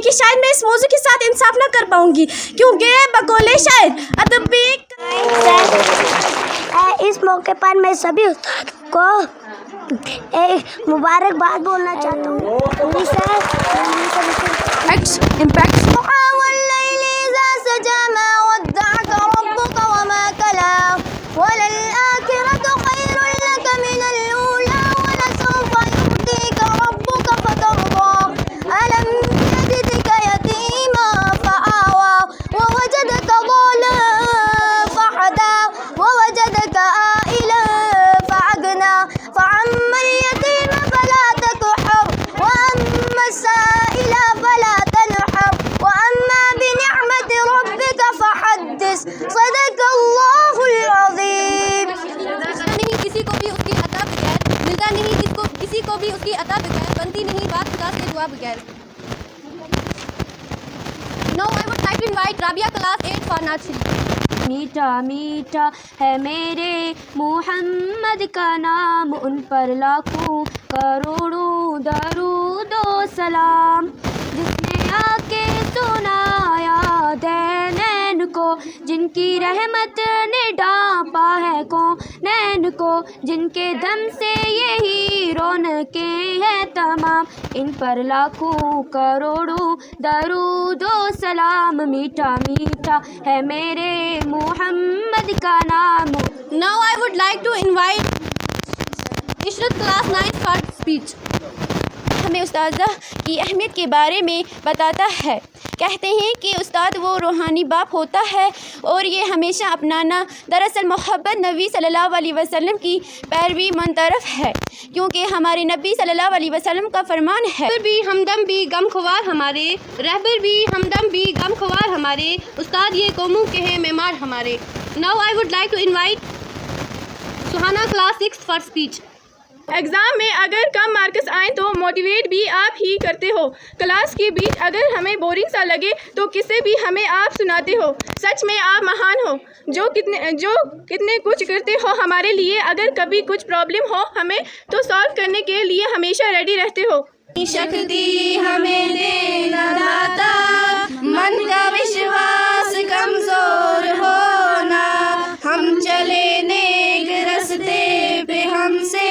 चाहूँगी कि शायद मैं इस मौजू के साथ इंसाफ ना कर पाऊँगी, क्योंकि बकौले शायर अदबी। इस मौके पर मैं सभी उस्ताद को एक मुबारकबाद बोलना चाहता हूँ। उसकी अता बगैर बनती नहीं बात खुदा से दुआ बगैर। Now I would like to invite Rabia class 8 for Naat Sharif। मीठा मीठा है मेरे मोहम्मद का नाम, उन पर लाखों करोड़ों दरूदो सलाम। जिसने आके सुनाया दैनैन को, जिनकी रहमत ने ढांपा है कौनैन को, जिनके दम से यही रौनकें हैं तमाम, इन पर लाखों करोड़ों दरूदो सलाम। मीठा मीठा है मेरे मोहम्मद का नाम। Now I would like to invite Ishrat class 9 for speech। हमें उस्ताद की अहमियत के बारे में बताता है। कहते हैं कि उस्ताद वो रूहानी बाप होता है और ये हमेशा अपनाना दरअसल मोहब्बत नबी सल्लल्लाहु अलैहि वसल्लम की पैरवी मुनतरफ है, क्योंकि हमारे नबी सल्लल्लाहु अलैहि वसल्लम का फरमान है, रहबर भी हमदम भी गमख्वार हमारे, रहबर भी हमदम भी गमख्वार हमारे, उस्ताद ये कौमों के हैं मेमार हमारे। Now I would like to invite Suhana class 6 for speech। Exam में अगर कम मार्क्स आएँ तो मोटिवेट भी आप ही करते हो। क्लास के बीच अगर हमें बोरिंग सा लगे तो किसे भी हमें आप सुनाते हो। सच में आप महान हो, जो कितने कुछ करते हो हमारे लिए। अगर कभी कुछ प्रॉब्लम हो हमें तो सॉल्व करने के लिए हमेशा रेडी रहते हो। शक्ति हमें देना दाता, मन का विश्वास कमजोर होना, हम चले नेक रस्ते पे हमसे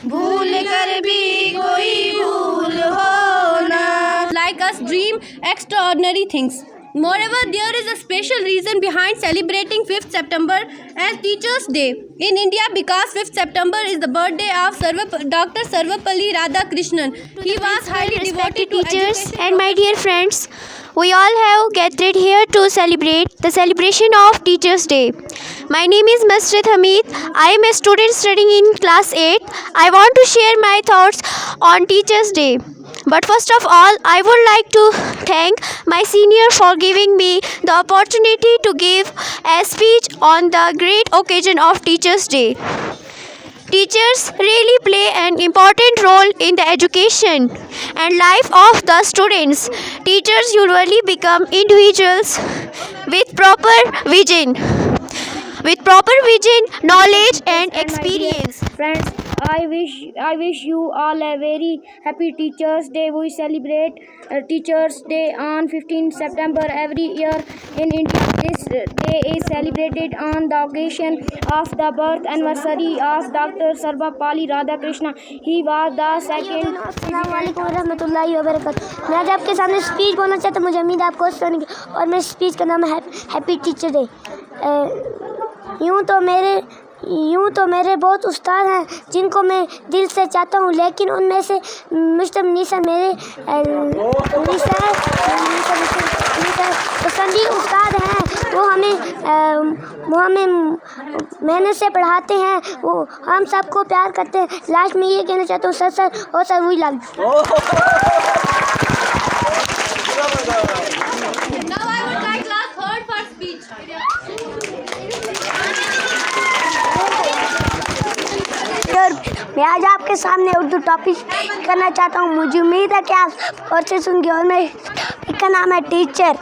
भूल कर भी कोई भूल होना। Like us dream extraordinary things. Moreover, there is a special reason behind celebrating 5th September as Teachers' Day in India, because 5th September is the birthday of Dr. Sarvapalli Radhakrishnan. He was highly devoted to teachers education. and my dear friends, we all have gathered here to celebrate the celebration of Teachers' Day. My name is Masjid Hamid. I am a student studying in class 8. I want to share my thoughts on Teachers' Day. But first of all, I would like to thank my senior for giving me the opportunity to give a speech on the great occasion of Teachers' Day. Teachers really play an important role in the education and life of the students. Teachers usually become individuals with proper vision, knowledge and experience. Friends, I wish you all a very happy Teachers' Day. We celebrate Teachers' Day on 15 September every year in India. This day is celebrated on the occasion of the birth anniversary of Dr. Sarvapalli Radhakrishnan. He was the second. अस्सलाम वालेकुम रहमतुल्लाहि व बरकातहू। मैं आज आपके सामने speech बोलना चाहता हूँ। मुझे उम्मीद है आपको सुनेंगे, और मेरे स्पीच का नाम है हैप्पी टीचर डे। यूँ तो मेरे बहुत उस्ताद हैं जिनको मैं दिल से चाहता हूँ, लेकिन उनमें से मुश्तम मेरे पसंदीदा उस्ताद हैं। वो हमें मेहनत से पढ़ाते हैं, वो हम सबको प्यार करते हैं। लास्ट में ये कहना चाहता हूँ, सर वही लग। Now I would like class 3rd for speech। मैं आज आपके सामने उर्दू टॉपिक करना चाहता हूँ। मुझे उम्मीद है कि आप और से सुन गए, और मैं इसका नाम है टीचर।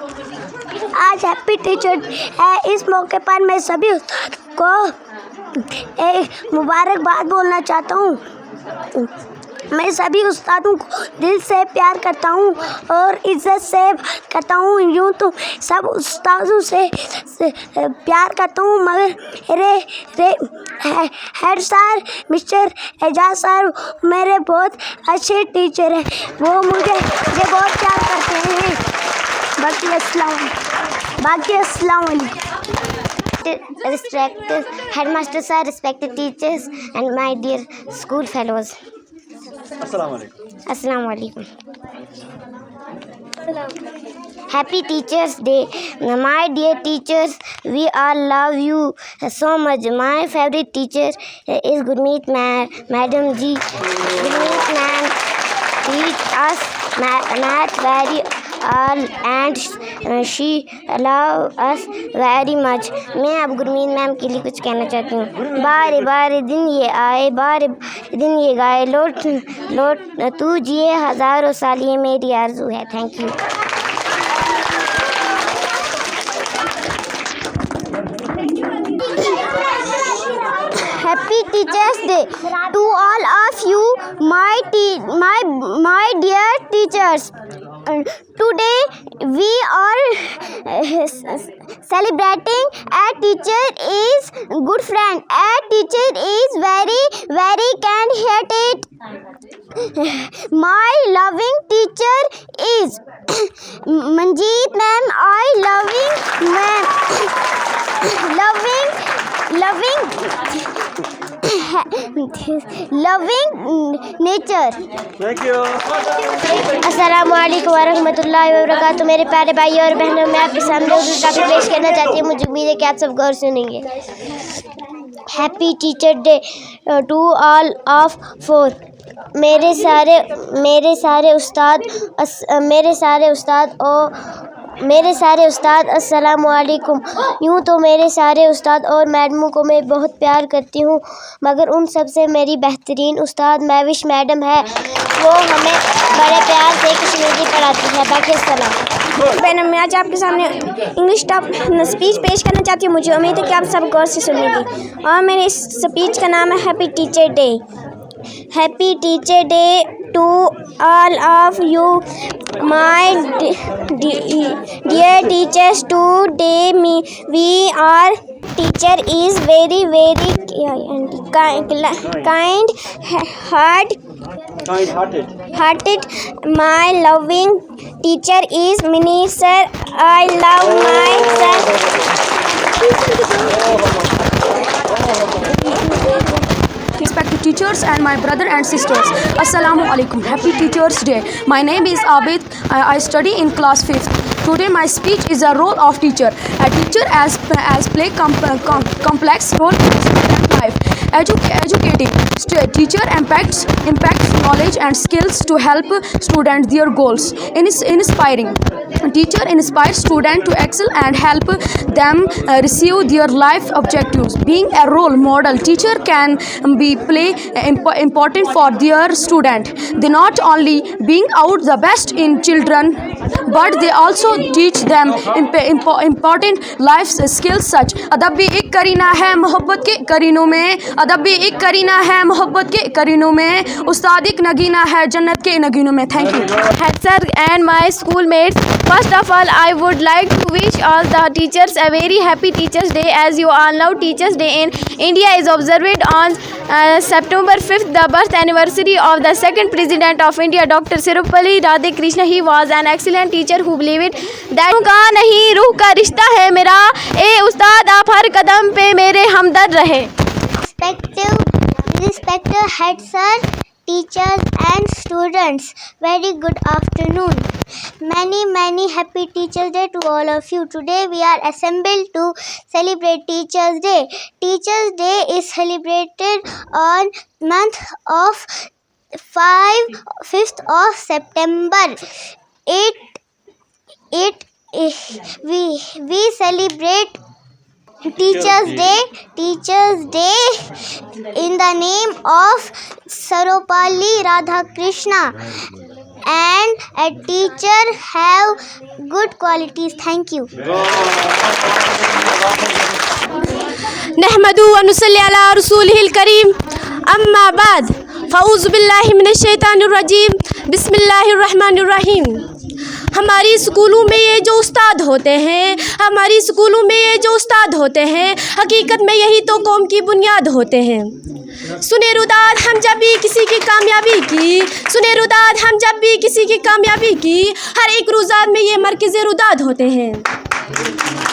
आज हैप्पी टीचर है। इस मौके पर मैं सभी उस्ताद को एक मुबारकबाद बोलना चाहता हूँ। मैं सभी उस्तादों को दिल से प्यार करता हूँ और इज़्ज़त से करता हूँ। यूँ तो सब उस्तादों से प्यार करता हूँ, मगर मेरे head sir mister Ejaz sir मेरे बहुत अच्छे टीचर हैं। वो मुझे बहुत प्यार करते हैं। बाकी अस्सलाम वालेकुम। Respected headmaster sir, respected teachers and my dear school fellows. Assalamu alaikum. Happy Teachers Day. My dear teachers, we all love you so much. My favorite teacher is Gurmeet Madam ji. Gurmeet ma'am teach us math very all and she love us very much. मैं अब Gurmeet ma'am के लिए कुछ कहना चाहती हूँ। बारे बारे दिन ये आए, बारे दिन ये गाए, लौट लौट तू जिए हज़ारों साल, ये मेरी आरज़ू है। Thank you. Happy Teachers Day to all of you, my dear teachers. Today we are celebrating a teacher is good friend. A teacher is very kind-hearted. My loving teacher is Manjeet ma'am. I loving ma'am. Loving nature. Thank you. अस्सलामु अलैकुम वरहमतुल्लाहि वबरकातुहू। मेरे प्यारे भाई और बहनों, मैं आपके सामने उर्दू टॉपिक पेश करना चाहती हूँ। मुझे उम्मीद है कि आप सब गौर सुनेंगे। Happy teacher day to all of four. मेरे सारे उस्ताद अस्सलामु अलैकुम। यूँ तो मेरे सारे उस्ताद और मैडमों को मैं बहुत प्यार करती हूँ, मगर उन सब से मेरी बेहतरीन उस्ताद महविश मैडम है। वो हमें बड़े प्यार से कश्मीरी पढ़ाती है। बाकी अस्सलाम। बहनों, मैं आज आपके सामने इंग्लिश स्पीच पेश करना चाहती हूँ। मुझे उम्मीद है कि आप सब गौर से सुनेंगे। और मेरे इस स्पीच का नाम है happy teacher day. Happy teacher day to all of you, my dear teachers. Today we are teacher is very kind-hearted. My loving teacher is Mini sir. I love my Respected teachers and my brother and sisters, Assalamu alaikum. Happy Teachers Day. My name is Abid. I study in class 5th. Today my speech is a role of teacher. A teacher as play complex role in student life. Educating teacher impacts knowledge and skills to help students their goals. Inspiring teacher inspires students to excel and help them receive their life objectives. Being a role model, teacher can be play important for their student. They not only bring out the best in children, but they also teach them important life skills such अदब भी एक करीना है मोहब्बत के करीनों में, अदब भी एक करीना है मोहब्बत के करीनों में, उस्ताद एक नगीना है जन्नत के नगीनों में। Thank you. Head sir and my schoolmates, first of all I would like to wish all the teachers a very happy Teachers Day. As you all know, Teachers Day in India is observed on September 5th, the birth anniversary of the second President of India, Dr. Sarvepalli Radhakrishnan. He was an excellent teacher who believed that का नहीं रूह का रिश्ता है मेरा, ए उस्ताद आप हर कदम पे मेरे हमदर्द रहे। Respected head sir, teachers and students, very good afternoon. Many happy Teachers Day to all of you. Today we are assembled to celebrate Teachers Day. Teachers Day is celebrated on month of 5th of September. We celebrate Teachers Day in the name of Sarvepalli Radhakrishnan, and a teacher have good qualities. Thank you. नहमदु व नुसल्ली अला रसूलिहिल करीम, अम्मा बाद। फ़ऊज़ु बिल्लाहि मिनश्शैतानिर्रजीम, बिस्मिल्लाहिर्रहमानिर्रहीम। हमारी स्कूलों में ये जो उस्ताद होते हैं, हमारी स्कूलों में ये जो उस्ताद होते हैं, हकीकत में यही तो कौम की बुनियाद होते हैं। सुने रुदाद हम जब भी किसी की कामयाबी की, सुने रुदाद हम जब भी किसी की कामयाबी की, हर एक रुदाद में ये मरकज़ रुदाद होते हैं।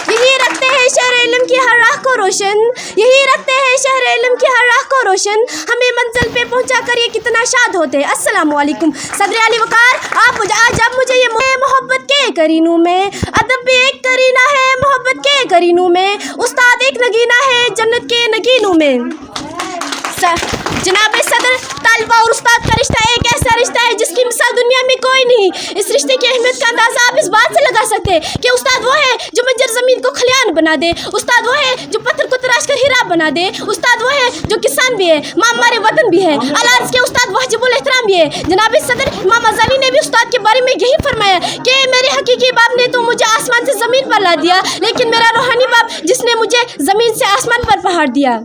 यही रखते हैं शहर इल्म की हर राह को रोशन, यही रखते हैं शहर इल्म की हर राह को रोशन, हमें मंजिल पे पहुंचा कर ये कितना शाद होते हैं। अस्सलाम वालेकुम। सदर अली वकार, आप मुझे ये मोहब्बत के करीनों में, अदब भी एक करीना है मोहब्बत के करीनों में, उस्ताद एक नगीना है जन्नत के नगीनों में। जनाब सदर, तालिबा और उस्ताद का रिश्ता एक ऐसा रिश्ता है जिसकी मिसाल दुनिया में कोई नहीं। इस रिश्ते की अहमियत का अंदाज़ा आप इस बात से लगा सकते हैं कि उस्ताद वो है जो बंजर ज़मीन को खलियान बना दे, उस्ताद वो है जो पत्थर को तराश कर हीरा बना दे, उस्ताद वो है जो किसान भी है, मामारे वतन भी है, अलाज के उस्ताद वाजिबुल एहतराम भी है। जनाब सदर, इमाम गज़ाली ने भी उस्ताद के बारे में यही फरमाया कि मेरे हकीकी बाप ने तो मुझे आसमान से ज़मीन पर ला दिया, लेकिन मेरा रूहानी बाप जिसने मुझे ज़मीन से आसमान पर पहाड़ दिया।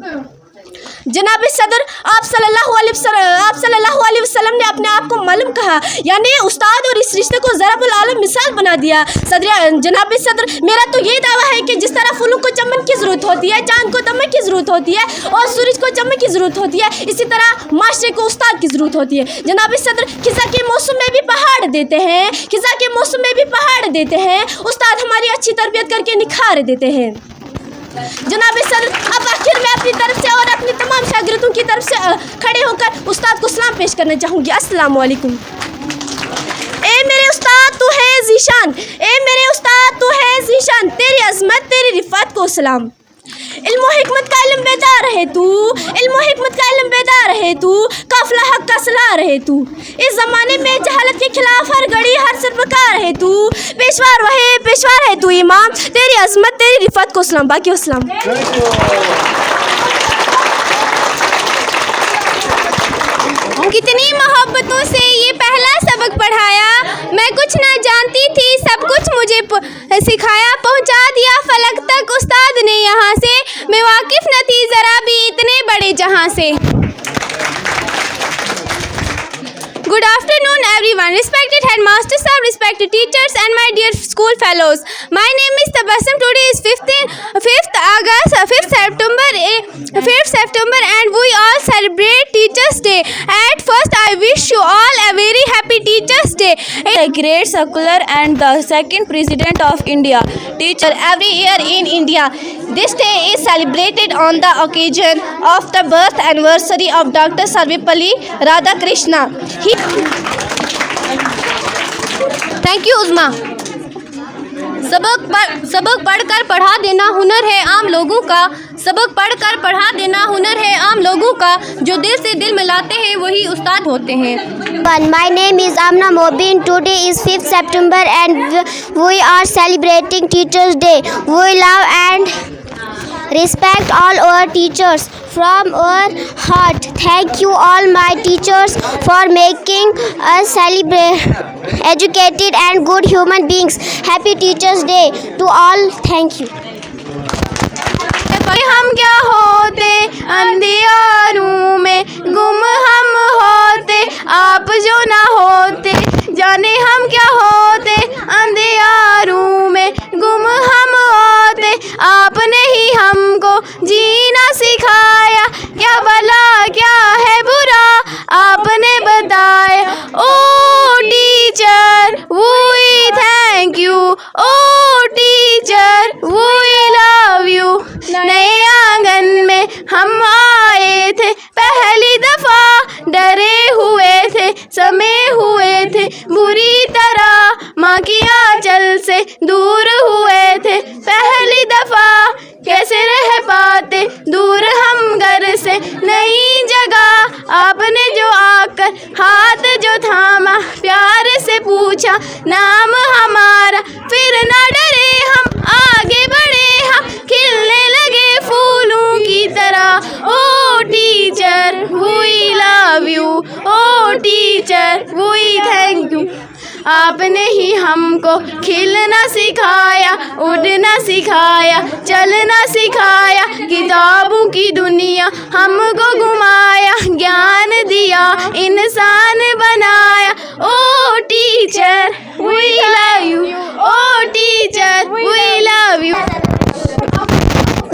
जनाब सदर, आप सल्लल्लाहु अलैहि वसल्लम ने अपने आप को मालूम कहा, यानी उस्ताद और इस रिश्ते को ज़रबुल आलम मिसाल बना दिया। जनाब सदर, मेरा तो ये दावा है कि जिस तरह फूलों को चमन की ज़रूरत होती है, चांद को दमक की ज़रूरत होती है और सूरज को चमक की ज़रूरत होती है, इसी तरह माशरे को उस्ताद की ज़रूरत होती है। जनाब सदर, खिज़ा के मौसम में भी पहाड़ देते हैं, खिज़ा के मौसम में भी पहाड़ देते हैं, उस्ताद हमारी अच्छी तरबियत करके निखार देते हैं। जनाब सदर, अब आखिर मैं अपनी तरफ से और अपनी तमाम शागिर्दों की तरफ से खड़े होकर उस्ताद को सलाम पेश करना चाहूँगी। अस्सलाम वालेकुम। ए मेरे उस्ताद तू है ज़ीशान, ए मेरे उस्ताद तू है ज़ीशान, तेरी अज़मत तेरी रिफ़ात को सलाम। इल्म व हिकमत का इल्म बेदार है तू, इल्म व हिकमत का इल्म बेदार है तू, काफ़िला हक़ का सलार है तू, इस ज़माने में जहालत के खिलाफ हर घड़ी हर सरबकार है तू, पेशवार है तू इमाम, तेरी अज़मत तेरी रिफ़ात को सलाम। बाकी अस्सलाम। कितनी मोहब्बतों से ये पहला सबक पढ़ाया, मैं कुछ ना जानती थी सब कुछ मुझे सिखाया, पहुंचा दिया फलक तक उस्ताद ने यहाँ से, मैं वाकिफ न थी ज़रा भी इतने बड़े जहाँ से। Good afternoon everyone, respected headmaster sir, respected teachers and my dear school fellows. My name is Tabassum. Today is 5th September and we all celebrate Teachers Day. At first I wish you all a very happy Teachers Day. A great secular and the second president of India, teacher every year in India. This day is celebrated on the occasion of the birth anniversary of Dr. Sarvepalli Radhakrishna. Thank you Uzma. सबक पढ़कर पढ़ा देना हुनर है आम लोगों का, सबक पढ़कर पढ़ा देना हुनर है आम लोगों का, जो दिल से दिल मिलाते हैं वही उस्ताद होते हैं। My name is Amna Mobin. Today is 5th September and we are celebrating Teachers Day. We love and respect all our teachers from our heart. Thank you all my teachers for making us educated and good human beings. Happy Teachers Day to all. Thank you. हम क्या होते अंधियारों में, गुम हम होते आप जो ना होते, जाने हम क्या होते अंधियारों में, गुम हम होते आपने ही हमको जीना सिखाया, क्या भला क्या है बुरा आपने बताया। Oh teacher we thank you, oh teacher we love you. नए आंगन में हम आए थे पहली दफा, डरे हुए थे समे हुए थे बुरी तरह, माँ की आंचल से दूर हुए थे पहली दफा, कैसे रह पाते दूर हम घर से, नई जगह आपने जो आकर हाथ जो थामा, प्यार से पूछा नाम हमारा, फिर ना डरे हम आगे बढ़े, हम खिलने लगे फूलों की तरह। Oh teacher we love you, oh teacher we thank you. आपने ही हमको खिलना सिखाया, उड़ना सिखाया, चलना सिखाया, किताबों की दुनिया हमको घुमाया, ज्ञान दिया, इंसान बनाया। ओ टीचर वी लव